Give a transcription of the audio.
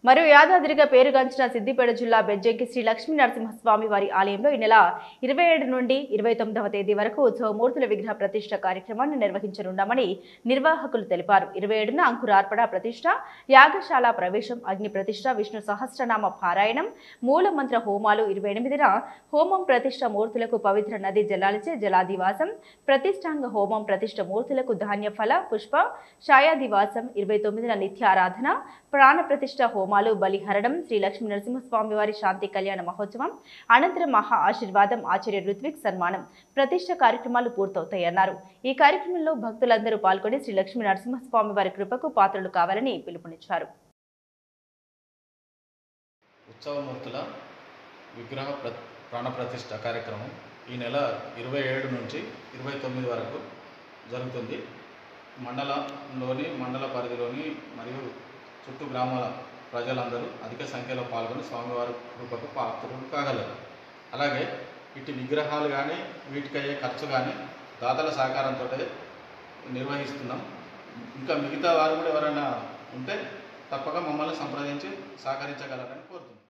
మరియు యాదాద్రిగా పేరుగాంచిన సిద్దిపేట జిల్లా బెజ్జంకి శ్రీ లక్ష్మీ నరసింహస్వామి వారి ఆలయంలో ఈ నెల 27 నుండి 29వ తేదీ వరకు ఉత్సవమూర్తుల విగ్రహ ప్రతిష్ఠ కార్యక్రమాన్ని నిర్వహించనున్నామని నిర్వాహకులు తెలిపారు. 27న అంకురార్పణ ప్రతిష్ఠ, యాగశాల ప్రవేశం, అగ్ని ప్రతిష్ఠ, విష్ణు సహస్రనామ పారాయణం, మూలమంత్ర హోమాలు, 28న హోమం ప్రతిష్ఠ మూర్తులకు పవిత్ర నది జలాలచే జలాదివాసం, ప్రతిష్టాంగ హోమం ప్రతిష్ఠ మూర్తులకు ధాన్య ఫల పుష్ప ఛాయాదివాసం, 29న నిత్యారాధన, ప్రాణ ప్రతిష్ఠ హోమాలు, బలిహరణం, శ్రీ లక్ష్మీ నరసింహస్వామి వారి శాంతి కళ్యాణ మహోత్సవం అనంతరం మహా ఆశీర్వాదం, ఆచార్య ఋత్విక్ సన్మానం, ప్రతిష్ఠ కార్యక్రమాలు పూర్తవుతాయన్నారు. ఈ కార్యక్రమంలో భక్తులందరూ పాల్గొని శ్రీ లక్ష్మీ నరసింహస్వామి వారి కృపకు పాత్రలు కావాలని పిలుపునిచ్చారు. ఉత్సవమూర్తుల విగ్రహ ప్రాణ ప్రతిష్ఠ కార్యక్రమం ఈ నెల 27 నుంచి 29 వరకు జరుగుతుంది. మండల పరిధిలోని మరియు చుట్టూ గ్రామాల ప్రజలందరూ అధిక సంఖ్యలో పాల్గొని స్వామివారి కృపకు పాత్రలు కాగలరు. అలాగే ఇటు విగ్రహాలు కానీ వీటికయ్యే ఖర్చు కానీ దాతల సహకారంతో నిర్వహిస్తున్నాం. ఇంకా మిగతా వారు కూడా ఎవరైనా ఉంటే తప్పక మమ్మల్ని సంప్రదించి సహకరించగలరని